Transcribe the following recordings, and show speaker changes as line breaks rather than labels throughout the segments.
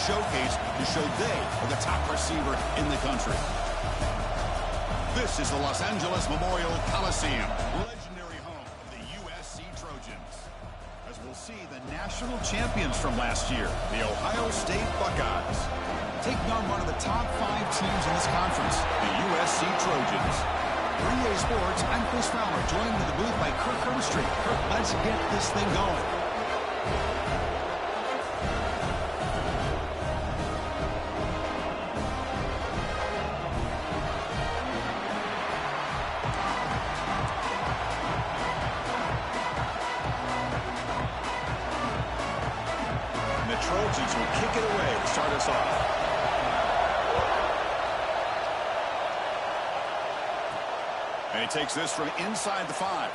showcase to show they are the top receiver in the country. This is the Los Angeles Memorial Coliseum, legendary home of the USC Trojans. As we'll see the national champions from last year, the Ohio State Buckeyes, taking on one of the top 5 teams in this conference, the USC Trojans. For EA Sports, I'm Chris Fowler, joined in the booth by Kirk Herbstreit. Kirk, let's get this thing going. Trojans will kick it away to start us off. And he takes this from inside the 5.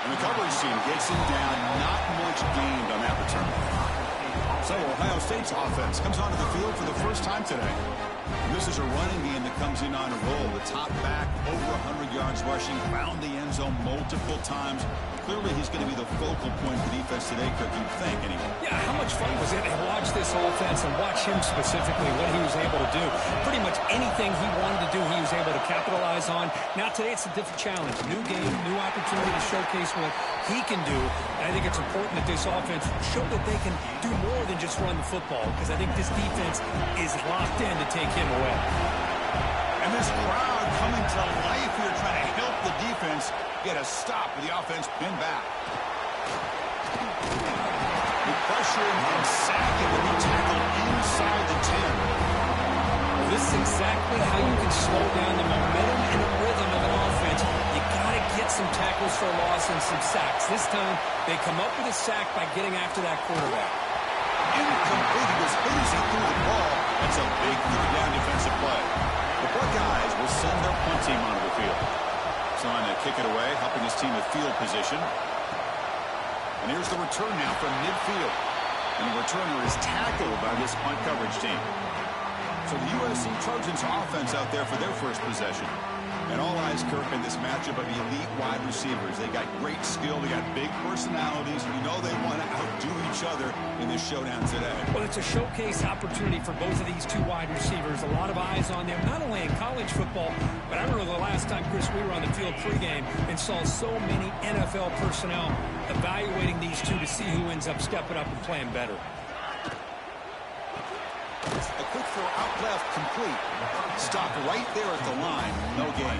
And the coverage team gets him down. Not much gained on that return. So Ohio State's offense comes onto the field for the first time today. And this is a running game that comes in on a roll. The top back, over 100 yards rushing, found the end zone multiple times. Clearly, he's going to be the focal point of the defense today, Kirk, you'd think, anyway.
Yeah, how much fun was it to watch this offense and watch him specifically, what he was able to do. Pretty much anything he wanted to do, he was able to capitalize on. Now, today, it's a different challenge. New game, new opportunity to showcase what he can do. And I think it's important that this offense show that they can do more than just run the football, because I think this defense is locked in to take him away.
And this crowd coming to life here, trying to help the defense get a stop with the offense pinned back. The pressure and sack it will be tackled inside the 10.
This is exactly how you can slow down the momentum and the rhythm of an offense. You got to get some tackles for a loss and some sacks. This time, they come up with a sack by getting after that quarterback.
Incomplete. He was easy through the ball. That's a big third-down defensive play. The Buckeyes will send their punt team onto the field. Trying to kick it away, helping his team with field position. And here's the return now from midfield. And the returner is tackled by this punt coverage team. So the USC Trojans offense out there for their first possession. And all eyes, Kirk, in this matchup of elite wide receivers. They got great skill. They got big personalities. You know they want to outdo each other in this showdown today.
Well, it's a showcase opportunity for both of these two wide receivers. A lot of eyes on them, not only in college football, but I remember the last time, Chris, we were on the field pregame and saw so many NFL personnel evaluating these two to see who ends up stepping up and playing better.
A quick throw out left, complete. Stopped right there at the line. No gain.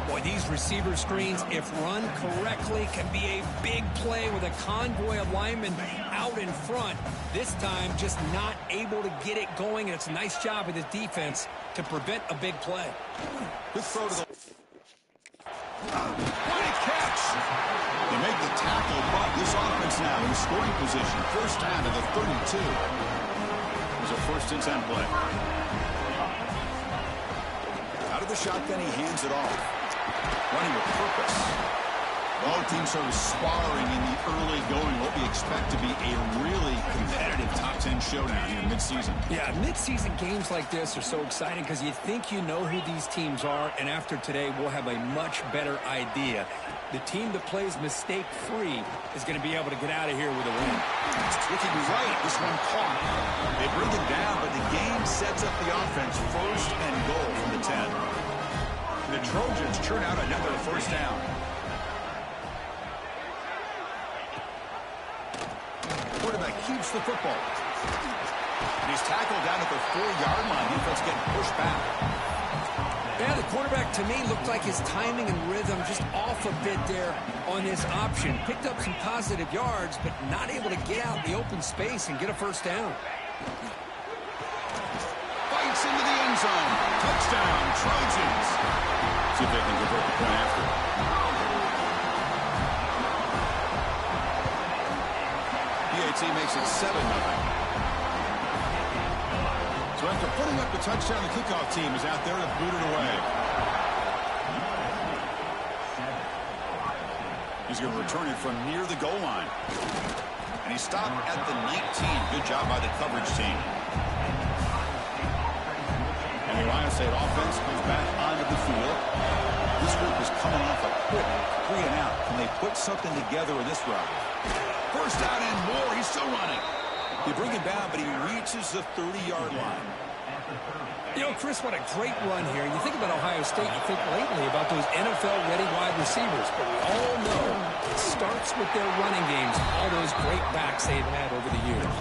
Boy, these receiver screens, if run correctly, can be a big play with a convoy of linemen out in front. This time, just not able to get it going, and it's a nice job of the defense to prevent a big play.
Good throw to the... What a catch! They make the tackle, but this offense now in scoring position. First down to the 32. It was a 1st-and-10 play. Out of the shotgun, he hands it off. Running with purpose. Both teams sort of sparring in the early going. What we expect to be a really competitive top 10 showdown here mid-season.
Yeah, mid-season games like this are so exciting because you think you know who these teams are, and after today, we'll have a much better idea. The team that plays mistake-free is going to be able to get out of here with a win.
Looking right, this one caught. They bring it down, but the game sets up the offense. 1st and goal from the 10. The Trojans churn out another 1st down. Quarterback keeps the football. And he's tackled down at the 4-yard line. Defense getting pushed back.
Yeah, the quarterback, to me, looked like his timing and rhythm just off a bit there on this option. Picked up some positive yards, but not able to get out in the open space and get a 1st down.
Fights into the end zone. Touchdown, Trojans. See if they can convert the point after. PAT makes it 7-0. So after putting up the touchdown, the kickoff team is out there to boot it away. He's going to return it from near the goal line. And he stopped at the 19. Good job by the coverage team. And the Ohio State offense comes back onto the field. This group is coming off a quick 3-and-out. Can they put something together in this run? First down and more. He's still running. You bring him down, but he reaches the 30-yard line.
You know, Chris, what a great run here. You think about Ohio State, you think lately about those NFL-ready wide receivers, but we all know it starts with their running games, all those great backs they've had over the years.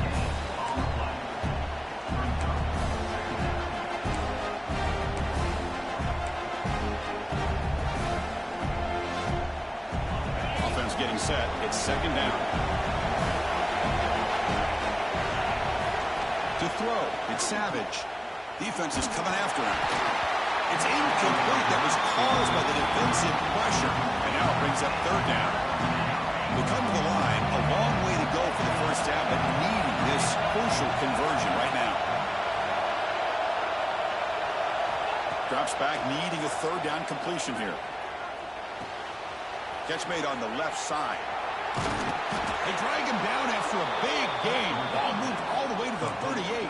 Offense getting set. It's second down. To throw, it's Savage. Defense is coming after him. It's incomplete. That was caused by the defensive pressure. And now it brings up third down. We come to the line. A long way to go for the first down, but needing this crucial conversion right now. Drops back, needing a third down completion here. Catch made on the left side. They drag him down after a big gain. Ball moved all the way to the 38.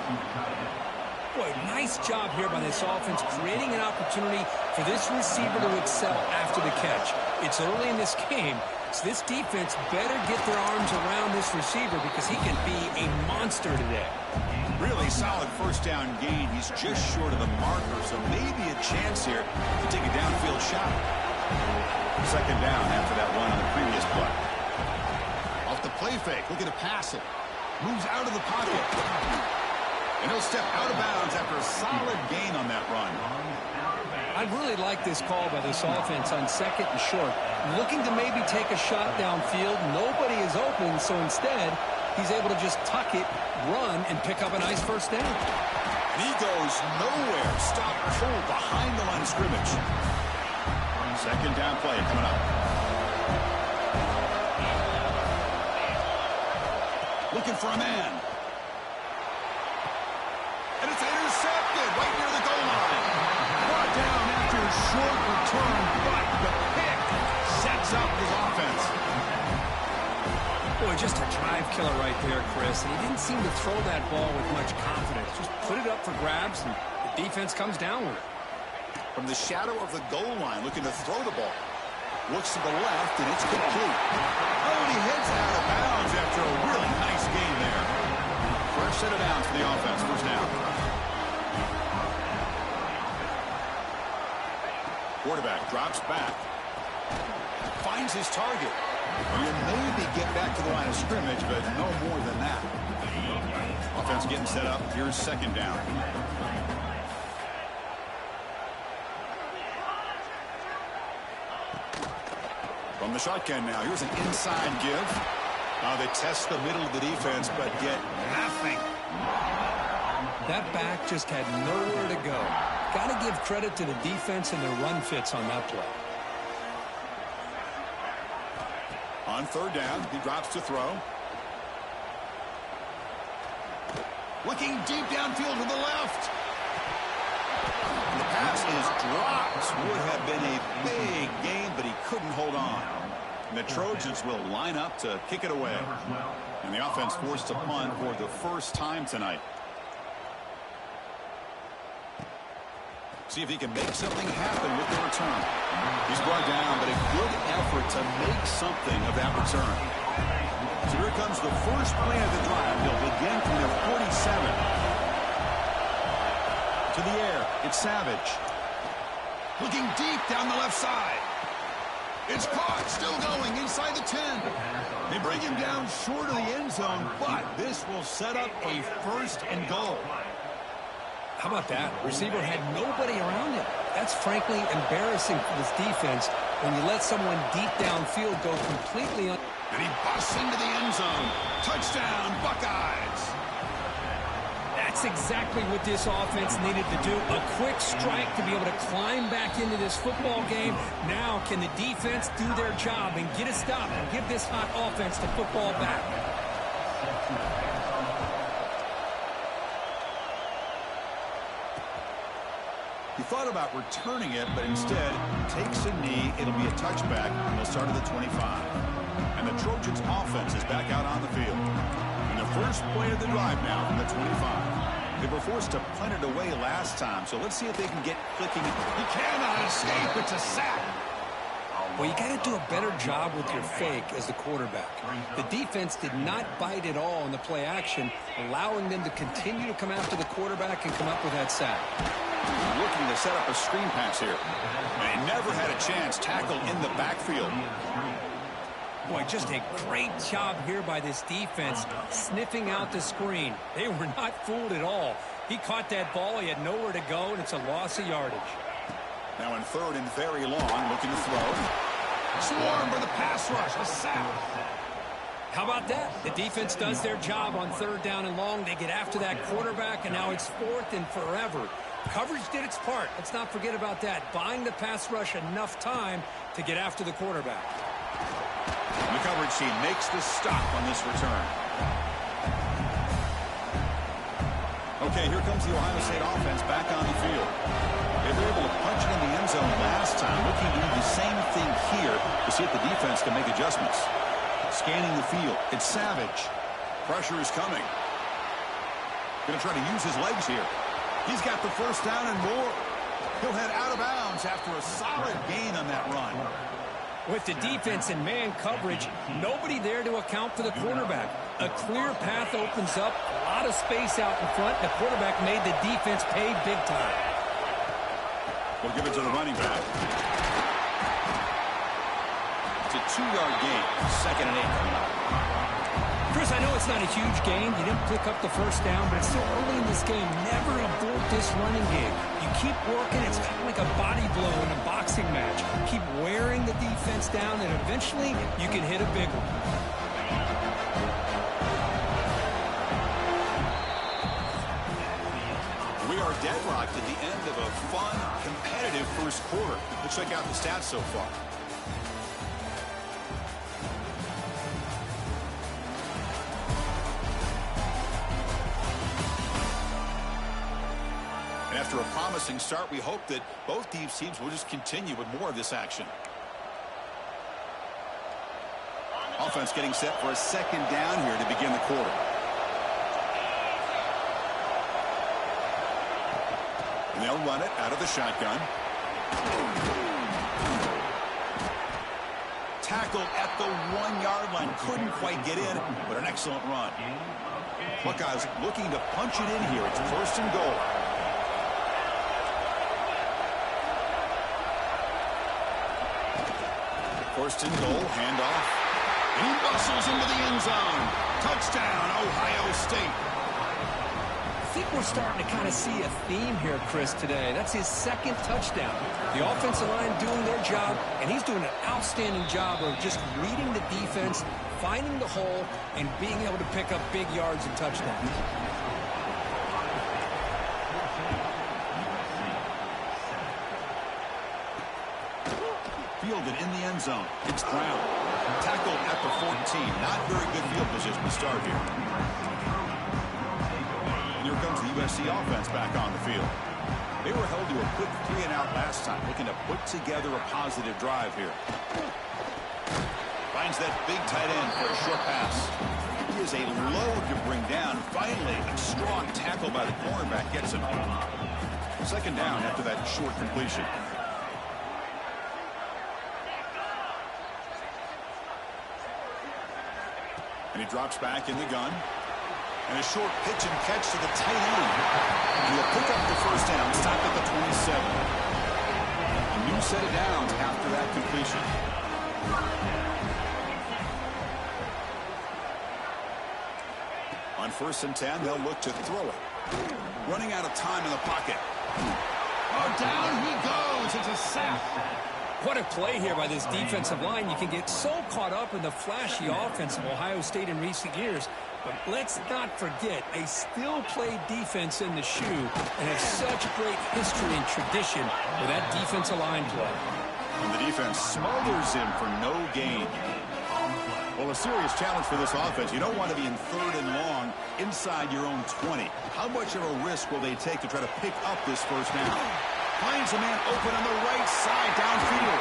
Boy, nice job here by this offense, creating an opportunity for this receiver to excel after the catch. It's early in this game, so this defense better get their arms around this receiver because he can be a monster today.
Really solid first down gain. He's just short of the marker, so maybe a chance here to take a downfield shot. Second down after that one on the previous play. Off the play fake, looking to pass it. Moves out of the pocket. And he'll step out of bounds after a solid gain on that run.
I really like this call by this offense on second and short. Looking to maybe take a shot downfield. Nobody is open, so instead, he's able to just tuck it, run, and pick up a nice first down.
And he goes nowhere. Stop cold behind the line of scrimmage. Second down play coming up. Looking for a man. And it's intercepted right near the goal line. Brought down after a short return, but the pick sets up his offense.
Boy, just a drive killer right there, Chris. And he didn't seem to throw that ball with much confidence. Just put it up for grabs, and the defense comes down with it.
From the shadow of the goal line, looking to throw the ball. Looks to the left, and it's complete. Oh, he heads out of bounds after a really nice gain there. Fresh set of downs for the offense. First down. Quarterback drops back. Finds his target. You maybe get back to the line of scrimmage, but no more than that. Offense getting set up. Here's second down. From the shotgun now. Here's an inside give. They test the middle of the defense, but get nothing.
That back just had nowhere to go. Got to give credit to the defense and their run fits on that play.
On third down, he drops to throw. Looking deep downfield to the left. The pass is dropped. Would have been a big gain, but he couldn't hold on. And the Trojans will line up to kick it away. And the offense forced to punt for the first time tonight. See if he can make something happen with the return. He's brought down, but a good effort to make something of that return. So here comes the first play of the drive. They'll begin from their 47. To the air, it's Savage. Looking deep down the left side. It's caught, still going inside the 10. They bring him down short of the end zone, but this will set up a first and goal.
How about that? Receiver had nobody around him. That's frankly embarrassing for this defense when you let someone deep downfield go completely on.
And he busts into the end zone. Touchdown, Buckeyes.
That's exactly what this offense needed to do. A quick strike to be able to climb back into this football game. Now can the defense do their job and get a stop and give this hot offense the football back?
He thought about returning it, but instead takes a knee. It'll be a touchback, and they'll start at the 25. And the Trojans' offense is back out on the field. And the first play of the drive now from the 25. They were forced to punt it away last time, so let's see if they can get clicking. He cannot escape. It's a sack.
Well, you got to do a better job with your fake as the quarterback. The defense did not bite at all in the play action, allowing them to continue to come after the quarterback and come up with that sack.
Looking to set up a screen pass here. And he never had a chance. Tackle in the backfield.
Boy, just a great job here by this defense, sniffing out the screen. They were not fooled at all. He caught that ball. He had nowhere to go, and it's a loss of yardage.
Now in third and very long, looking to throw. Swarm for the pass rush. A sack.
How about that? The defense does their job on third down and long. They get after that quarterback, and now it's fourth and forever. Coverage did its part. Let's not forget about that. Buying the pass rush enough time to get after the quarterback.
The coverage team makes the stop on this return. Okay, here comes the Ohio State offense back on the field. They were able to punch it in the end zone last time, looking to do the same thing here to see if the defense can make adjustments. Scanning the field. It's Savage. Pressure is coming. Going to try to use his legs here. He's got the first down and more. He'll head out of bounds after a solid gain on that run.
With the defense in man coverage, nobody there to account for the quarterback. A clear path opens up, a lot of space out in front. The quarterback made the defense pay big time.
We'll give it to the running back. It's a 2-yard gain. 2nd and 8 coming up.
Chris, I know it's not a huge gain. You didn't pick up the first down, but it's still early in this game. Never abort this running game. You keep working. It's kind of like a body blow in a boxing match. Keep wearing the defense down, and eventually you can hit a big one.
We are deadlocked at the end of a fun, competitive first quarter. Let's check out the stats so far. After a promising start, we hope that both these teams will just continue with more of this action. Offense getting set for a 2nd down here to begin the quarter. And they'll run it out of the shotgun. Tackled at the 1-yard line. Couldn't quite get in, but an excellent run. Buckeyes looking to punch it in here. It's 1st and goal. First and goal, handoff. And he bustles into the end zone. Touchdown, Ohio State.
I think we're starting to kind of see a theme here, Chris, today. That's his 2nd touchdown. The offensive line doing their job, and he's doing an outstanding job of just reading the defense, finding the hole, and being able to pick up big yards and touchdowns.
Fielded in the end zone. It's Brown. Tackled at the 14. Not very good field position to start here. And here comes the USC offense back on the field. They were held to a quick 3-and-out last time, looking to put together a positive drive here. Finds that big tight end for a short pass. He is a load to bring down. Finally, a strong tackle by the cornerback gets him. 2nd down after that short completion. And he drops back in the gun. And a short pitch and catch to the tight end. And he'll pick up the first down. Stop at the 27. A new set of downs after that completion. On 1st and 10, they'll look to throw it. Running out of time in the pocket. Oh, down he goes. It's a sack.
What a play here by this defensive line. You can get so caught up in the flashy offense of Ohio State in recent years. But let's not forget, they still play defense in the shoe and have such great history and tradition with that defensive line play.
And the defense smothers him for no gain. Well, a serious challenge for this offense. You don't want to be in 3rd and long inside your own 20. How much of a risk will they take to try to pick up this first down? Finds a man open on the right side downfield.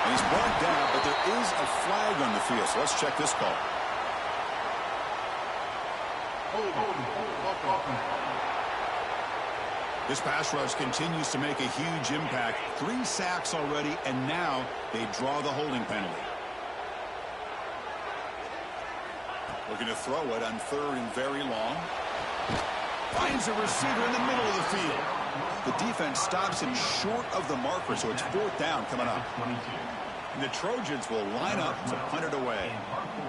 And he's brought down, but there is a flag on the field. So let's check this call. This pass rush continues to make a huge impact. 3 sacks already, and now they draw the holding penalty. Looking to throw it on 3rd and very long. Finds a receiver in the middle of the field. The defense stops him short of the marker, so it's 4th down coming up. And the Trojans will line up to punt it away.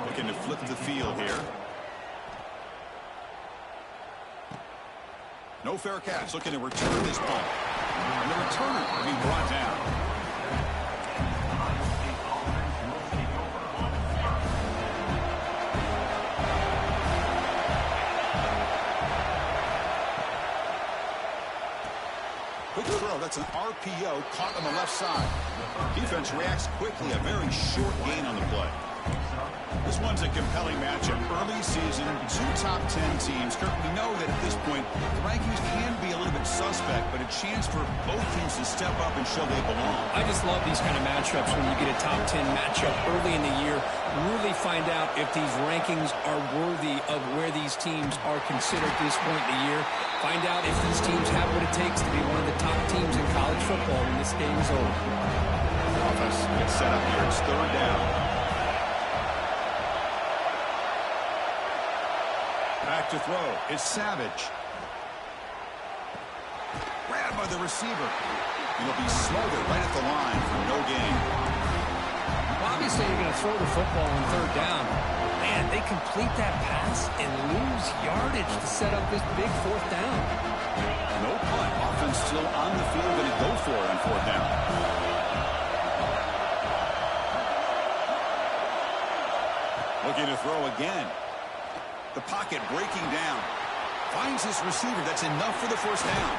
Looking to flip the field here. No fair catch. Looking to return this punt. And the returner will be brought down. Quick throw. That's an RPO caught on the left side. Defense reacts quickly. A very short gain on the play. This one's a compelling matchup. Early season, 2 top 10 teams. Kirk, we know that at this point, the rankings can be a little bit suspect, but a chance for both teams to step up and show they belong.
I just love these kind of matchups when you get a top 10 matchup early in the year. Really find out if these rankings are worthy of where these teams are considered at this point in the year. Find out if these teams have what it takes to be one of the top teams in college football when this game is over.
The offense gets set up here. It's 3rd down. Back to throw. It's Savage. Grabbed by the receiver. He'll be smothered right at the line for no gain.
Well, obviously, you're going to throw the football on 3rd down. Man, they complete that pass and lose yardage to set up this big 4th down.
No punt. Offense still on the field. Going to go for it on 4th down. Looking to throw again. The pocket breaking down. Finds his receiver. That's enough for the 1st down.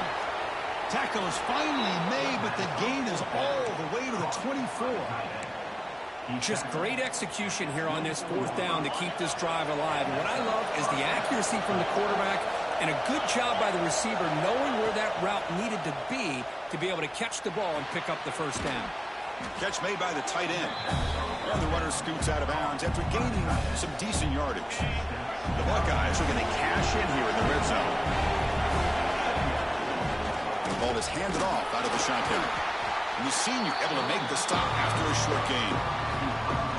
Tackle is finally made, but the gain is all the way to the 24.
Just great execution here on this 4th down to keep this drive alive. And what I love is the accuracy from the quarterback and a good job by the receiver knowing where that route needed to be able to catch the ball and pick up the 1st down.
Catch made by the tight end. And the runner scoots out of bounds after gaining some decent yardage. The Buckeyes are going to cash in here in the red zone. The ball is handed off out of the shotgun. And the senior able to make the stop after a short gain.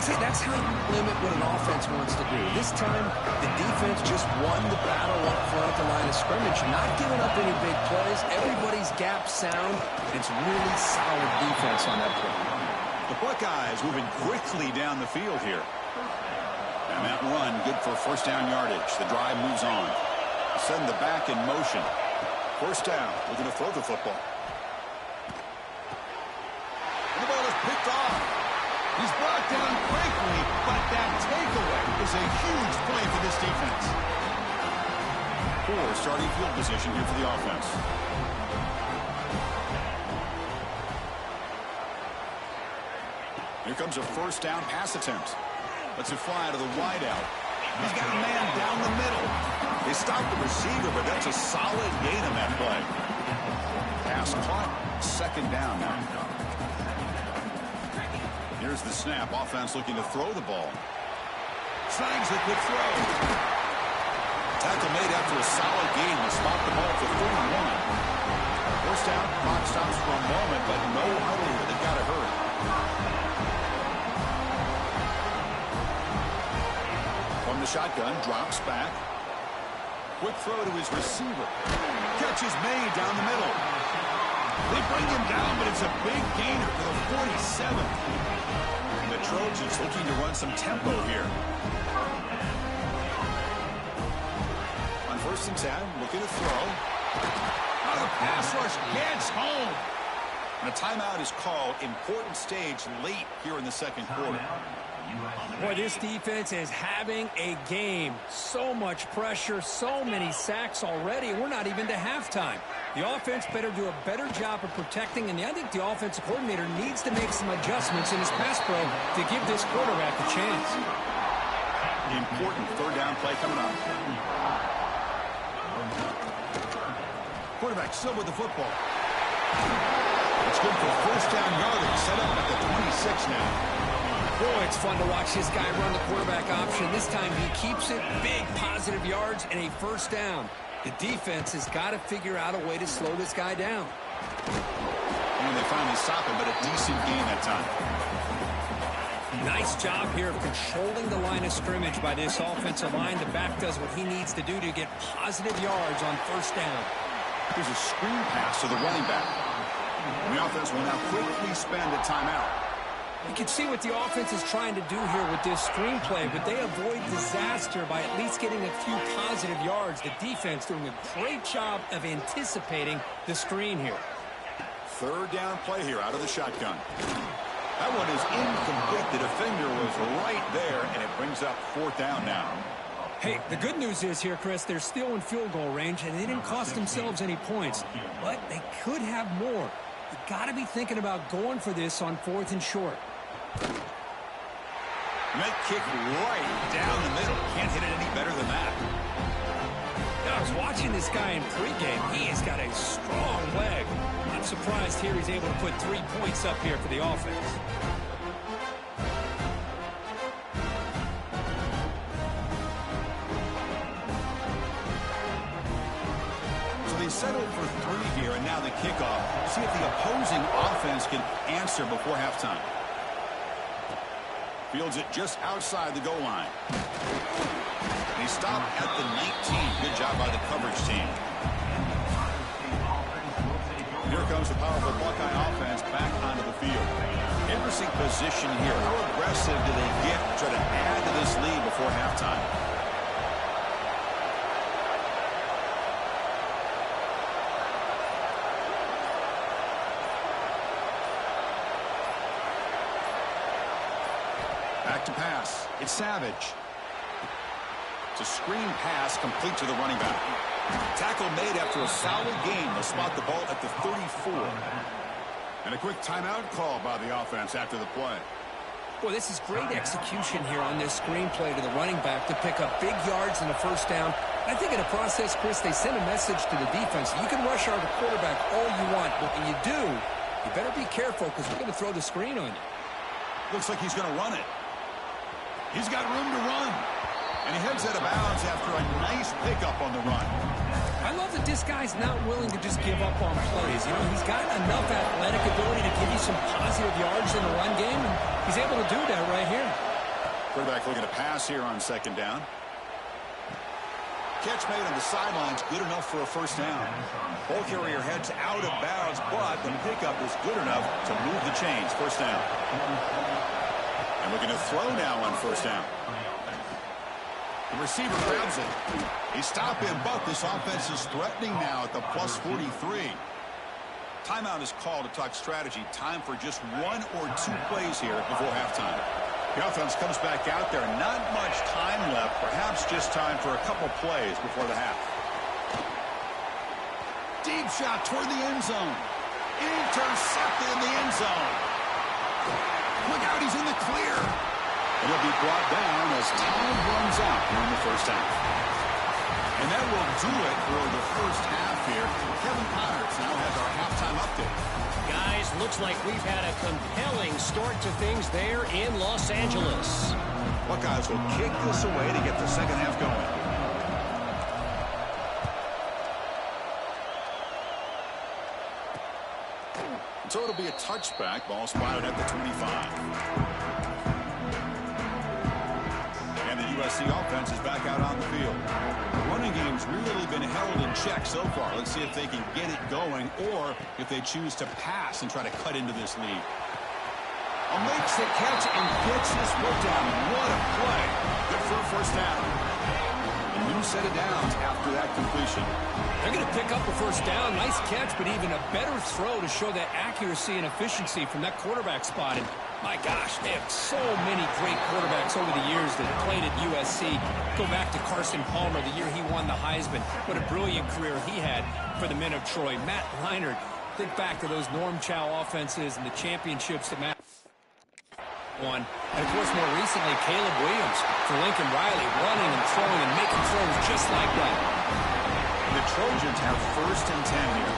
See, that's how you limit what an offense wants to do. This time, the defense just won the battle up front at the line of scrimmage, not giving up any big plays. Everybody's gap sound. It's really solid defense on that play.
The Buckeyes moving quickly down the field here. And that run, good for 1st down yardage. The drive moves on. Send the back in motion. 1st down. We're going to throw the football. And the ball is picked off. He's brought down quickly, but that takeaway is a huge play for this defense. Poor starting field position here for the offense. Here comes a 1st down pass attempt. Lets it fly to the wideout. He's got a man down the middle. They stopped the receiver, but that's a solid gain on that play. Pass caught. 2nd down now. Here's the snap. Offense looking to throw the ball. Signs a good throw. Tackle made after a solid gain to spot the ball for 31. 1st down. Clock stops for a moment, but no huddle here. They've got to hurry. From the shotgun, drops back. Quick throw to his receiver. Catch is made down the middle. They bring him down, but it's a big gainer for the 47. And the Trojans looking to run some tempo here. On 1st and 10, looking to throw. Oh, the pass rush gets home. And a timeout is called. Important stage late here in the 2nd quarter.
Boy, this defense is having a game. So much pressure, so many sacks already, and we're not even to halftime. The offense better do a better job of protecting, and I think the offensive coordinator needs to make some adjustments in his pass pro to give this quarterback a chance.
The important 3rd down play coming up. Quarterback still with the football. It's good for 1st down yardage, set up at the 26 now.
Boy, it's fun to watch this guy run the quarterback option. This time he keeps it, big positive yards, and a 1st down. The defense has got to figure out a way to slow this guy down.
And they finally stop him, but a decent gain that time.
Nice job here of controlling the line of scrimmage by this offensive line. The back does what he needs to do to get positive yards on first down.
Here's a screen pass to the running back. And the offense will now quickly spend a timeout.
You can see what the offense is trying to do here with this screenplay, but they avoid disaster by at least getting a few positive yards. The defense doing a great job of anticipating the screen here.
Third down play here out of the shotgun. That one is incomplete. The defender was right there, and it brings up fourth down now.
Hey, the good news is here, Chris, they're still in field goal range, and they didn't cost themselves any points, but they could have more. You got to be thinking about going for this on 4th and short.
That kick right down the middle. Can't hit it any better than that.
I was watching this guy in pregame. He has got a strong leg. I'm surprised here he's able to put 3 points up here for the offense.
They settled for 3 here, and now the kickoff. See if the opposing offense can answer before halftime. Fields it just outside the goal line. They stop at the 19. Good job by the coverage team. Here comes the powerful Buckeye offense back onto the field. Interesting position here. How aggressive do they get to try to add to this lead before halftime? Back to pass. It's Savage. It's a screen pass complete to the running back. Tackle made after a solid game. They'll spot the ball at the 34. And a quick timeout call by the offense after the play.
Boy, this is great execution here on this screenplay to the running back to pick up big yards in the first down. I think in the process, Chris, they send a message to the defense. You can rush our quarterback all you want, but when you do, you better be careful because we're going to throw the screen on you.
Looks like he's going to run it. He's got room to run. And he heads out of bounds after a nice pickup on the run.
I love that this guy's not willing to just give up on plays. You know, he's got enough athletic ability to give you some positive yards in the run game, and he's able to do that right here.
Quarterback looking to pass here on second down. Catch made on the sidelines, good enough for a first down. Ball carrier heads out of bounds, but the pickup is good enough to move the chains. First down. And looking to throw now on first down. The receiver grabs it. He stopped him, but this offense is threatening now at the plus 43. Timeout is called to talk strategy. Time for just 1 or 2 plays here before halftime. The offense comes back out there. Not much time left. Perhaps just time for a couple plays before the half. Deep shot toward the end zone. Intercepted in the end zone. Look out, he's in the clear. And he'll be brought down as time runs out here in the first half. And that will do it for the first half here. Kevin Connors now has our halftime update.
Guys, looks like we've had a compelling start to things there in Los Angeles.
Buckeyes will kick this away to get the second half going. So it'll be a touchback. Ball spotted at the 25. And the USC offense is back out on the field. The running game's really been held in check so far. Let's see if they can get it going or if they choose to pass and try to cut into this lead. Makes the catch and gets his foot down. What a play. Good for a first down. A new set of downs after that completion.
They're going to pick up a first down. Nice catch, but even a better throw to show that accuracy and efficiency from that quarterback spot. And my gosh, they have so many great quarterbacks over the years that played at USC. Go back to Carson Palmer, the year he won the Heisman. What a brilliant career he had for the men of Troy. Matt Leinart, think back to those Norm Chow offenses and the championships that Matt won. And, of course, more recently, Caleb Williams for Lincoln Riley, running and throwing and making throws just like that.
The Trojans have first and 10 here.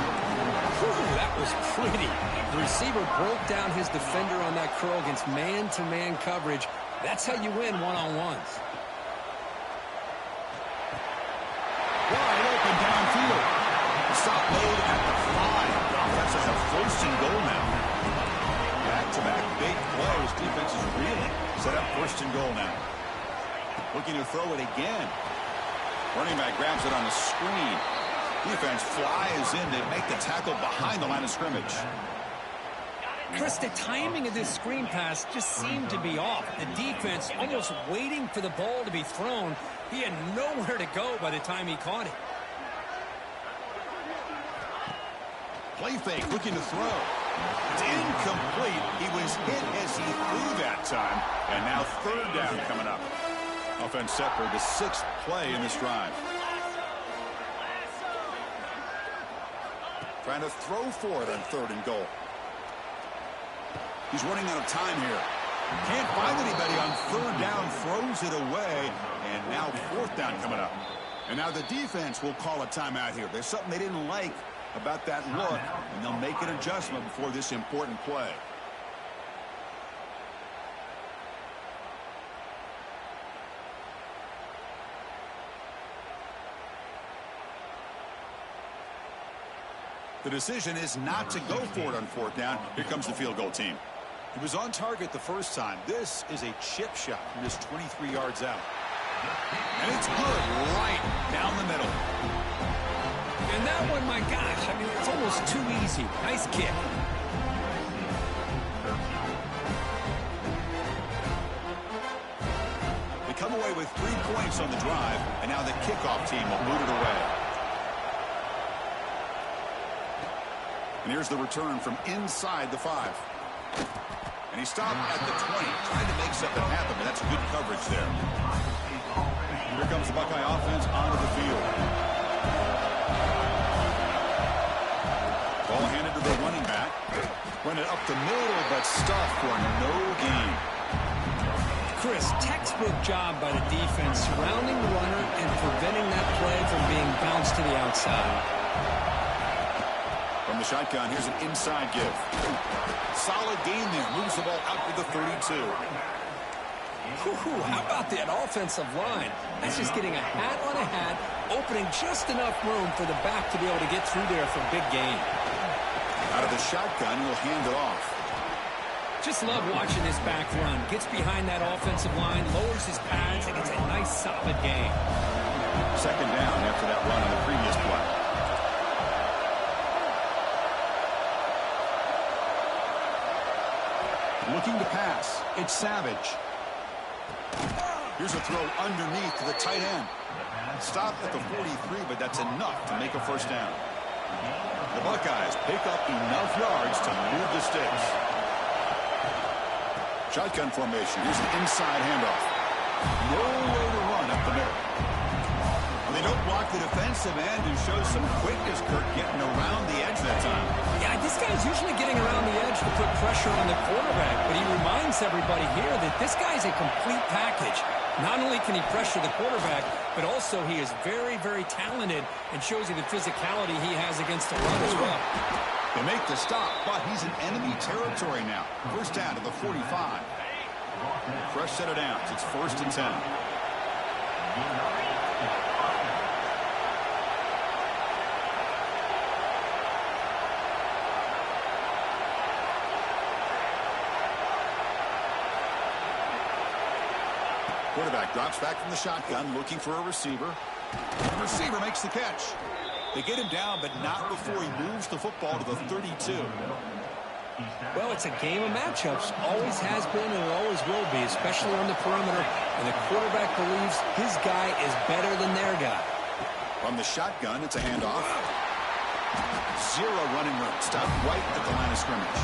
Whew, that was pretty. The receiver broke down his defender on that curl against man-to-man coverage. That's how you win one-on-ones.
Wide open downfield. stop made at the 5. The offense has a first and goal now. Back-to-back big plays. Defense is reeling. Set up first and goal now. Looking to throw it again. Running back grabs it on the screen. Defense flies in to make the tackle behind the line of scrimmage.
Chris, the timing of this screen pass just seemed to be off. The defense almost waiting for the ball to be thrown. He had nowhere to go by the time he caught it.
Play fake, looking to throw. It's incomplete. He was hit as he threw that time. And now third down coming up. Offense set for the 6th play in this drive. Trying to throw for it on third and goal. He's running out of time here. Can't find anybody on third down. Throws it away. And now 4th down coming up. And now the defense will call a timeout here. There's something they didn't like about that look, and they'll make an adjustment before this important play. The decision is not to go for it on 4th down. Here comes the field goal team. He was on target the first time. This is a chip shot from just 23 yards out. And it's good right down the middle.
And that one, my gosh, I mean, it's almost too easy. Nice kick.
They come away with 3 points on the drive, and now the kickoff team will boot it away. And here's the return from inside the 5. And he stopped at the 20, trying to make something happen, but that's good coverage there. Here comes the Buckeye offense onto the field. Ball handed to the running back. Run it up the middle, but stuffed for no gain.
Chris, textbook job by the defense surrounding the runner and preventing that play from being bounced to the outside.
From the shotgun, here's an inside give. Solid gain there. Moves the ball out to the 32.
How about that offensive line? That's just getting a hat on a hat, opening just enough room for the back to be able to get through there for a big gain.
Out of the shotgun, he'll hand it off.
Just love watching this back run. Gets behind that offensive line, lowers his pads, and gets a nice solid gain.
2nd down after that run on the previous play. Looking to pass. It's Savage. Here's a throw underneath to the tight end. Stopped at the 43, but that's enough to make a first down. The Buckeyes pick up enough yards to move the sticks. Shotgun formation. Here's an inside handoff. No way to run up the middle. Well, they don't block the defensive end, who shows some quickness, Kurt, getting around the edge that time.
Yeah, this guy's usually getting around the edge to put pressure on the quarterback, but he reminds everybody here that this guy's a complete package. Not only can he pressure the quarterback, but also he is very, very talented and shows you the physicality he has against the run as well.
They make the stop, but he's in enemy territory now. First down to the 45. Fresh set of downs. It's 1st and 10. Quarterback drops back from the shotgun, looking for a receiver. The receiver makes the catch. They get him down, but not before he moves the football to the 32.
Well, it's a game of matchups. Always has been and always will be, especially on the perimeter. And the quarterback believes his guy is better than their guy.
From the shotgun, it's a handoff. 0 running room. Stopped right at the line of scrimmage.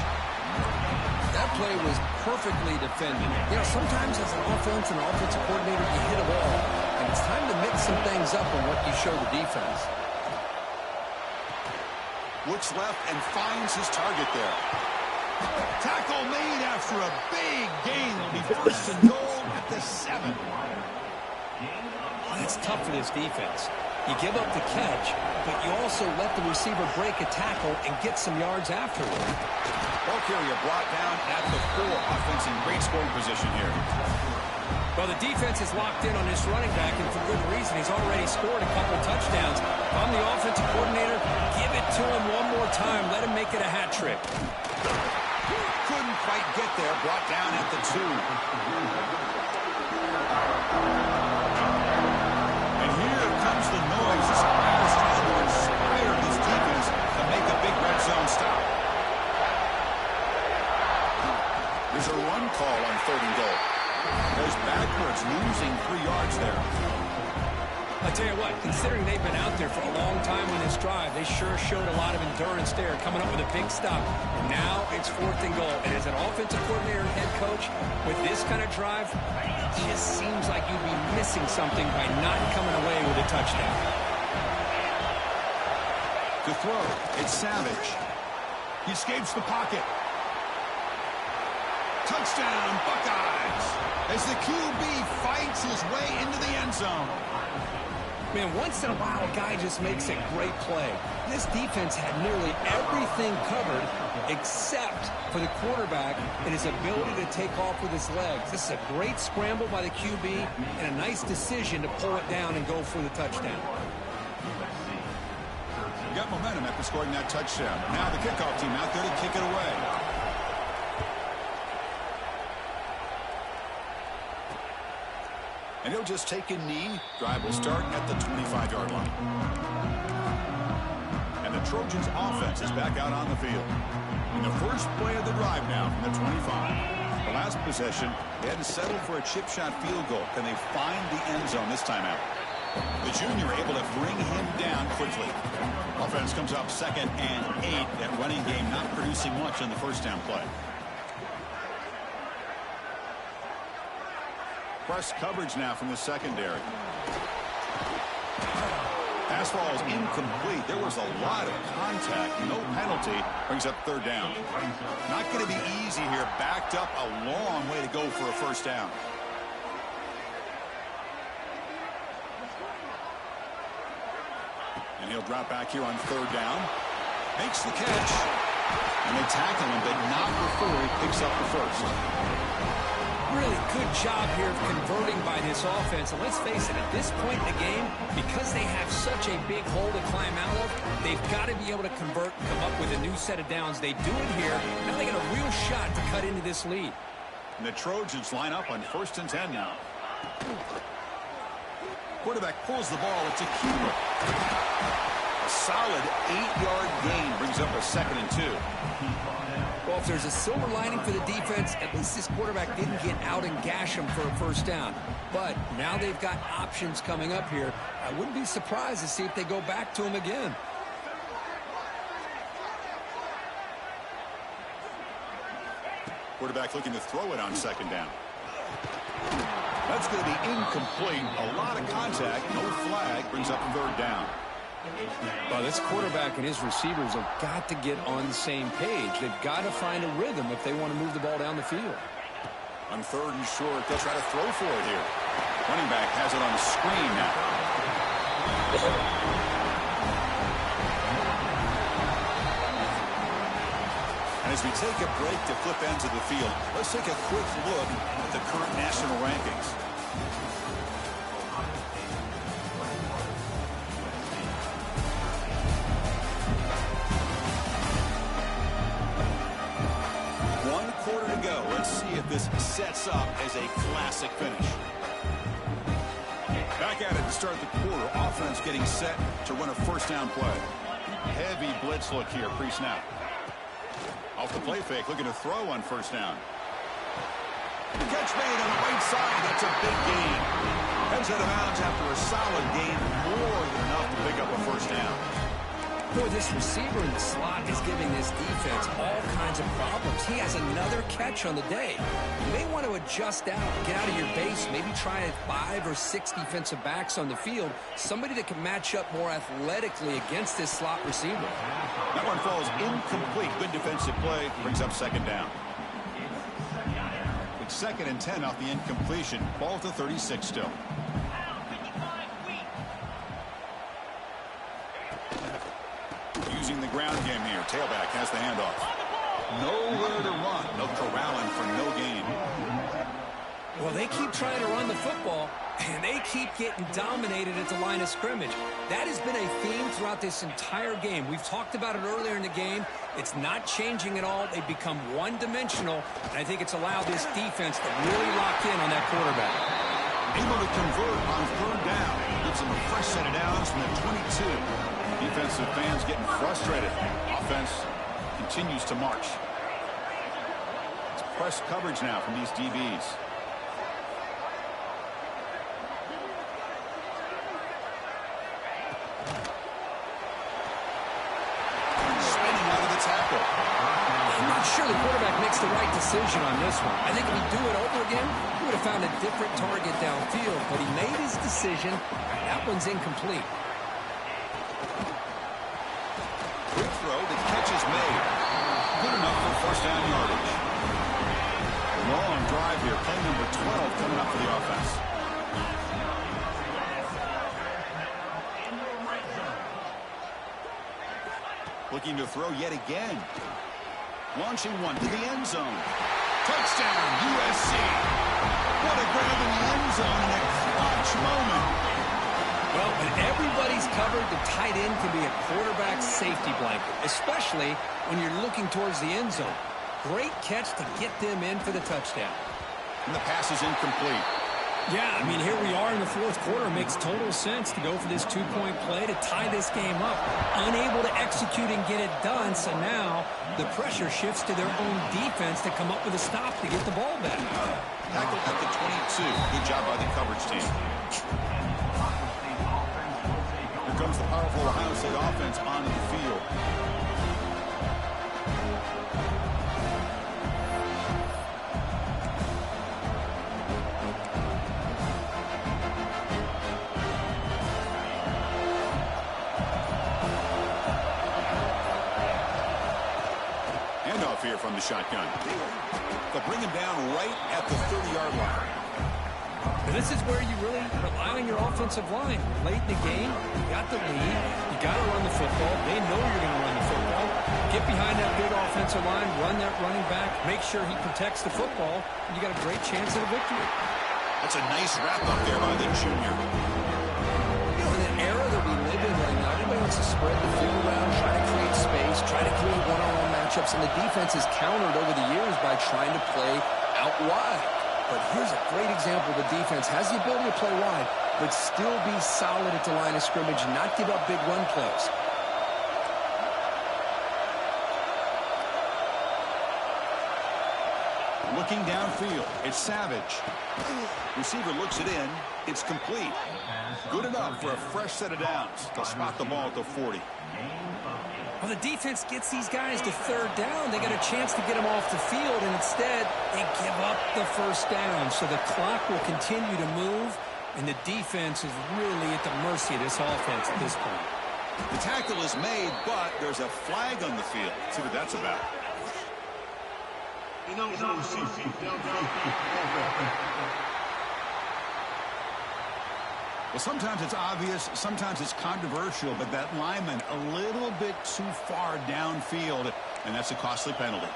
That play was perfectly defended. You know, sometimes as an offense and offensive coordinator, you hit a ball, and it's time to mix some things up on what you show the defense.
Looks left and finds his target there. Tackle made after a big gain. It'll be 1st and goal at the 7.
That's tough for this defense. You give up the catch, but you also let the receiver break a tackle and get some yards afterward.
Ball carrier brought down at the 4. Offense in great scoring position here.
Well, the defense is locked in on this running back, and for good reason. He's already scored a couple touchdowns. If I'm the offensive coordinator, give it to him one more time. Let him make it a hat trick.
Couldn't quite get there. Brought down at the 2. And here comes the noise. This crowd is trying to inspire this defense to make a big red zone stop. There's a run call on 3rd and goal. Goes backwards, losing 3 yards there.
I tell you what, considering they've been out there for a long time on this drive, they sure showed a lot of endurance there, coming up with a big stop. And now it's 4th and goal. And as an offensive coordinator and head coach, with this kind of drive, it just seems like you'd be missing something by not coming away with a touchdown.
To throw, it's Savage. He escapes the pocket. Touchdown, Buckeyes, as the QB fights his way into the end zone.
Man, once in a while, a guy just makes a great play. This defense had nearly everything covered except for the quarterback and his ability to take off with his legs. This is a great scramble by the QB and a nice decision to pull it down and go for the touchdown.
Got momentum after scoring that touchdown. Now the kickoff team out there to kick it away. And he'll just take a knee. Drive will start at the 25-yard line. And the Trojans' offense is back out on the field. In the first play of the drive now from the 25. The last possession, they had to settle for a chip shot field goal. Can they find the end zone this time out? The junior able to bring him down quickly. Offense comes up 2nd and 8. That running game not producing much on the first down play. Press coverage now from the secondary. Pass ball is incomplete. There was a lot of contact. No penalty. Brings up 3rd down. Not going to be easy here. Backed up a long way to go for a first down. And he'll drop back here on 3rd down. Makes the catch. And they tackle him, but not before he picks up the first.
Really good job here of converting by this offense. And let's face it, at this point in the game, because they have such a big hole to climb out of, they've got to be able to convert and come up with a new set of downs. They do it here. Now they got a real shot to cut into this lead.
And the Trojans line up on 1st and 10 now. Quarterback pulls the ball. It's a keeper. A solid 8-yard gain brings up a 2nd and 2.
Well, if there's a silver lining for the defense, at least this quarterback didn't get out and gash him for a first down. But now they've got options coming up here. I wouldn't be surprised to see if they go back to him again.
Quarterback looking to throw it on 2nd down. That's going to be incomplete. A lot of contact. No flag. Brings up 3rd down.
Well, this quarterback and his receivers have got to get on the same page. They've got to find a rhythm if they want to move the ball down the field.
On 3rd and short, they'll try to throw for it here. Running back has it on the screen now. And as we take a break to flip ends of the field, let's take a quick look at the current national rankings. If this sets up as a classic finish. Back at it to start the quarter. Offense getting set to run a first down play. Heavy blitz look here pre-snap. Off the play fake, looking to throw on first down. The catch made on the right side. That's a big gain. Heads out of bounds after a solid gain. More than enough to pick up a first down.
Boy, this receiver in the slot is giving this defense all kinds of problems. He has another catch on the day. You may want to adjust out, get out of your base, maybe try 5 or 6 defensive backs on the field, somebody that can match up more athletically against this slot receiver.
That one falls incomplete. Good defensive play. Brings up 2nd down. It's 2nd and 10 off the incompletion. Ball to 36 still. Using the ground game here. Tailback has the handoff. Nowhere to run. No corralling for no gain.
Well, they keep trying to run the football, and they keep getting dominated at the line of scrimmage. That has been a theme throughout this entire game. We've talked about it earlier in the game. It's not changing at all. They've become one-dimensional, and I think it's allowed this defense to really lock in on that quarterback.
Able to convert on third down. Gives them a fresh set of downs from the 22. Defensive fans getting frustrated. Offense continues to march. It's press coverage now from these DBs.
I'm not sure the quarterback makes the right decision on this one. I think if he'd do it over again, he would have found a different target downfield, but he made his decision. That one's incomplete.
Quick throw, the catch is made. Good enough for first down yardage. Long drive here, play number 12 coming up for the offense. Looking to throw yet again. Launching one to the end zone. Touchdown, USC. What a grab in the end zone in a clutch moment.
Well, when everybody's covered, the tight end can be a quarterback safety blanket, especially when you're looking towards the end zone. Great catch to get them in for the touchdown.
And the pass is incomplete.
Yeah, I mean, here we are in the fourth quarter. It makes total sense to go for this two-point play to tie this game up. Unable to execute and get it done, so now the pressure shifts to their own defense to come up with a stop to get the ball back.
Tackle at the 22. Good job by the coverage team. Here comes the powerful Ohio State offense onto the field. Here from the shotgun. They'll bring him down right at the 30-yard line.
This is where you really rely on your offensive line. Late in the game, you got the lead. You got to run the football. They know you're going to run the football. Get behind that big offensive line, run that running back, make sure he protects the football, and you got a great chance at a victory.
That's a nice wrap up there by the junior.
You know, in an era that we live in right now, everybody wants to spread the field around, try to create space, try to create one-on-one matchups, and the defense has countered over the years by trying to play out wide. But here's a great example. The defense has the ability to play wide, but still be solid at the line of scrimmage and not give up big run plays.
Looking downfield, it's Savage. Receiver looks it in. It's complete. Good enough for a fresh set of downs. They'll spot the ball at the 40.
Well, the defense gets these guys to third down. They got a chance to get them off the field, and instead they give up the first down. So the clock will continue to move, and the defense is really at the mercy of this offense at this point.
The tackle is made, but there's a flag on the field. Let's see what that's about. Well, sometimes it's obvious, sometimes it's controversial, but that lineman a little bit too far downfield, and that's a costly penalty.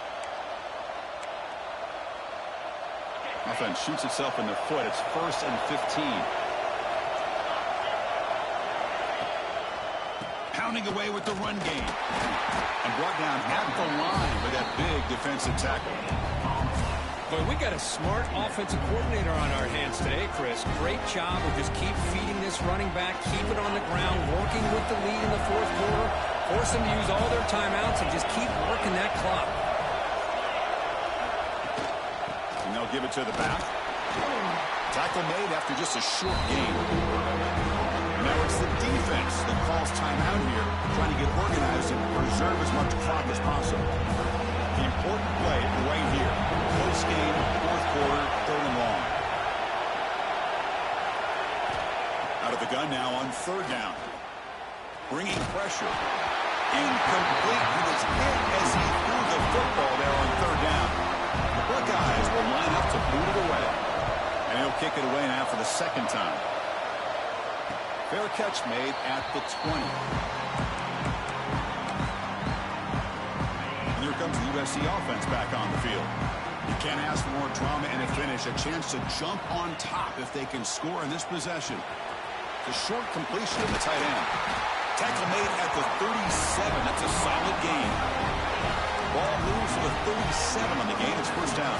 Offense shoots itself in the foot. It's 1st and 15. Pounding away with the run game. And brought down at the line with that big defensive tackle.
Boy, we got a smart offensive coordinator on our hands today, Chris. Great job of just keep feeding this running back, keep it on the ground, working with the lead in the fourth quarter, force them to use all their timeouts, and just keep working that clock.
And they'll give it to the back. Tackle made after just a short game. Now it's the defense that calls timeout here, trying to get organized and preserve as much clock as possible. The important play right here. Close game, fourth quarter, 3rd and long. Out of the gun now on 3rd down. Bringing pressure. Incomplete. He was hit as he threw the football there on 3rd down. The Buckeyes will line up to boot it away. And he'll kick it away now for the 2nd time. Fair catch made at the 20. And here comes the USC offense back on the field. You can't ask for more drama and a finish. A chance to jump on top if they can score in this possession. The short completion of the tight end. Tackle made at the 37. That's a solid gain. Ball moves to the 37 on the game. It's first down.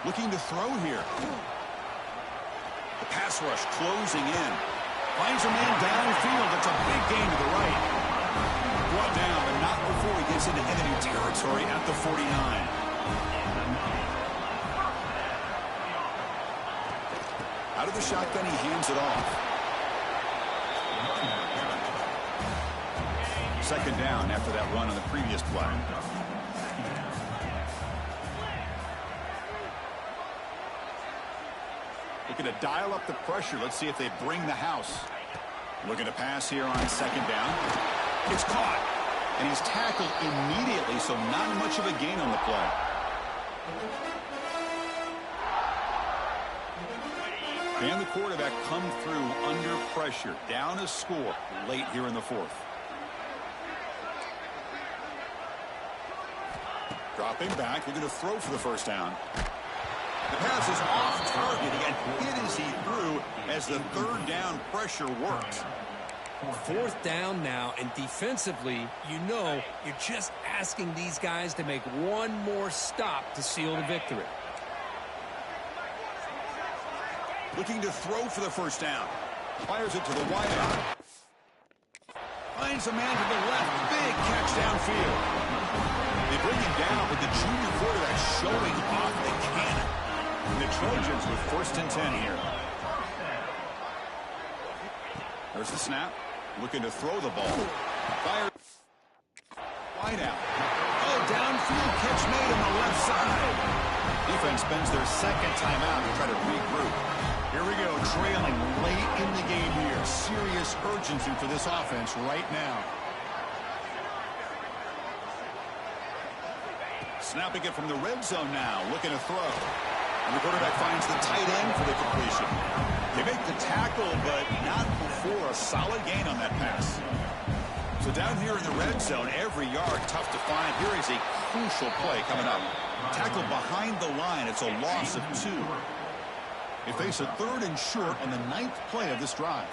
Looking to throw here. The pass rush closing in. Finds a man downfield. It's a big gain to the right. Brought down, but not before he gets into enemy territory at the 49. Out of the shotgun, he hands it off. Second down after that run on the previous play. Looking to dial up the pressure. Let's see if they bring the house. Looking to pass here on second down. It's caught. And he's tackled immediately, so not much of a gain on the play. And the quarterback come through under pressure. Down a score late here in the fourth. Dropping back. Looking to throw for the first down. The pass is off target and hit as he threw as the third down pressure works.
Fourth down now, and defensively, you know, you're just asking these guys to make one more stop to seal the victory.
Looking to throw for the first down. Fires it to the wideout. Finds a man to the left. Big catch downfield. They bring him down with the junior quarterback showing off the cannon. And the Trojans with first and 10 here. There's the snap. Looking to throw the ball. Fire. Wide out. Oh, downfield catch made on the left side. Defense spends their second timeout to try to regroup. Here we go, trailing late in the game here. Serious urgency for this offense right now. Snapping it from the red zone now. Looking to throw. And the quarterback finds the tight end for the completion. They make the tackle, but not before a solid gain on that pass. So down here in the red zone, every yard tough to find. Here is a crucial play coming up. Tackle behind the line. It's a loss of 2. They face a third and short on the 9th play of this drive.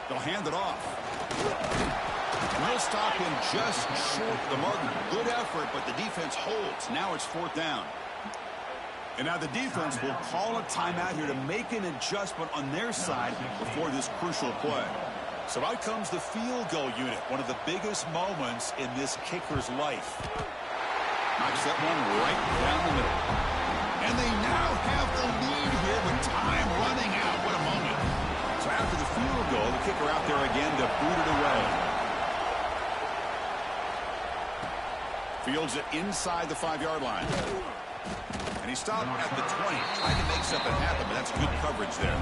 They'll hand it off. And they'll stop him just short of the mark. Good effort, but the defense holds. Now it's fourth down. And now the defense will call a timeout here to make an adjustment on their side before this crucial play. So out comes the field goal unit, one of the biggest moments in this kicker's life. Knocks that one right down the middle. And they now have the lead here with time running out. What a moment. So after the field goal, the kicker out there again to boot it away. Fields it inside the 5-yard line. And he stopped at the 20, trying to make something happen, but that's good coverage there.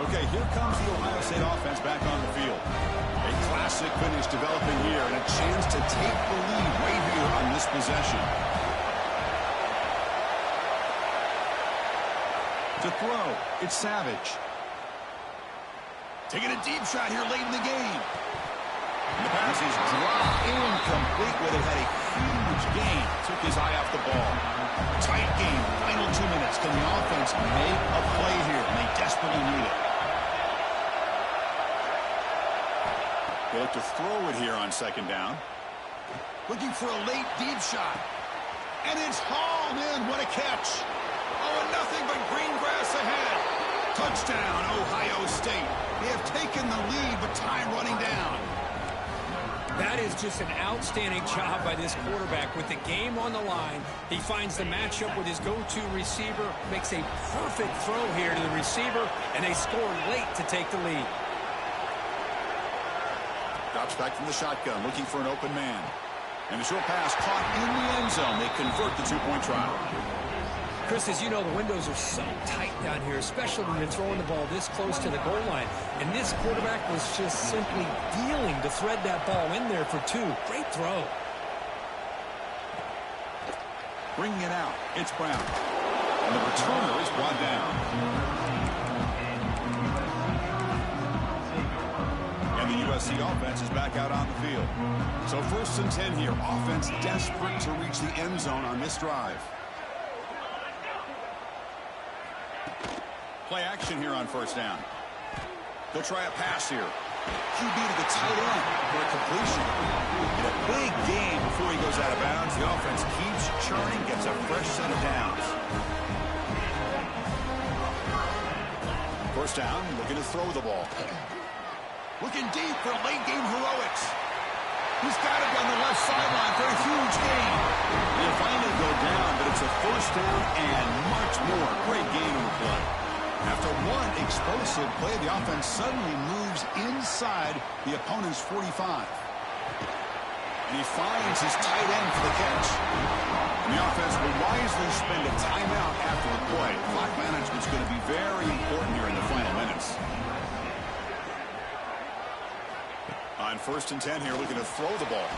Okay, here comes the Ohio State offense back on the field. A classic finish developing here, and a chance to take the lead right here on this possession. To throw, it's Savage. Taking a deep shot here late in the game. And the pass is dropped incomplete where they had a huge gain. Took his eye off the ball. Tight game, final 2 minutes. Can the offense make a play here? And they desperately need it. They look to throw it here on second down. Looking for a late deep shot. And it's hauled in. What a catch. Oh, and nothing but green grass ahead. Touchdown, Ohio State. They have taken the lead, but time running down.
That is just an outstanding job by this quarterback. With the game on the line, he finds the matchup with his go-to receiver, makes a perfect throw here to the receiver, and they score late to take the lead.
Drops back from the shotgun, looking for an open man. And the short pass caught in the end zone. They convert the 2-point try.
Chris, as you know, the windows are so tight down here, especially when you're throwing the ball this close to the goal line. And this quarterback was just simply dealing to thread that ball in there for 2. Great throw.
Bringing it out, it's Brown. And the returner is brought down. trust the offense is back out on the field. So 1st and 10 here. Offense desperate to reach the end zone on this drive. Play action here on 1st down. They'll try a pass here. QB to the tight end for a completion. And a big gain before he goes out of bounds. The offense keeps churning, gets a fresh set of downs. 1st down, looking to throw the ball. Looking deep for late-game heroics. He's got it on the left sideline for a huge gain. He'll finally go down, but it's a 1st down and much more. Great gain on the play. After one explosive play, the offense suddenly moves inside the opponent's 45. And he finds his tight end for the catch. And the offense will wisely spend a timeout after the play. Clock management's going to be very important here in the final minutes. On 1st and 10 here, looking to throw the ball.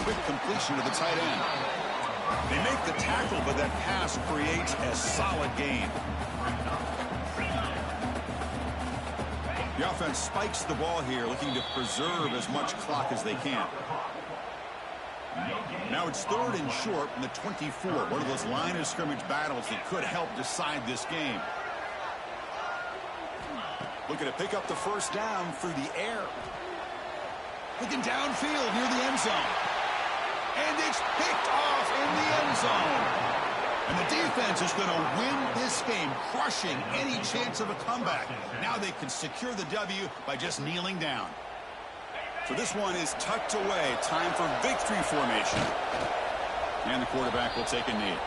Quick completion to the tight end. They make the tackle, but that pass creates a solid gain. The offense spikes the ball here, looking to preserve as much clock as they can. Now it's 3rd and short from the 24. One of those line of scrimmage battles that could help decide this game. Looking to pick up the 1st down through the air. Looking downfield near the end zone. And it's picked off in the end zone. And the defense is going to win this game, crushing any chance of a comeback. Now they can secure the W by just kneeling down. So this one is tucked away. Time for victory formation. And the quarterback will take a knee.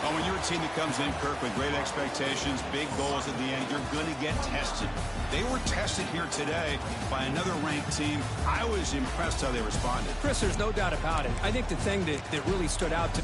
Oh, when you're a team that comes in, Kirk, with great expectations, big goals at the end, you're going to get tested. They were tested here today by another ranked team. I was impressed how they responded.
Chris, there's no doubt about it. I think the thing that really stood out to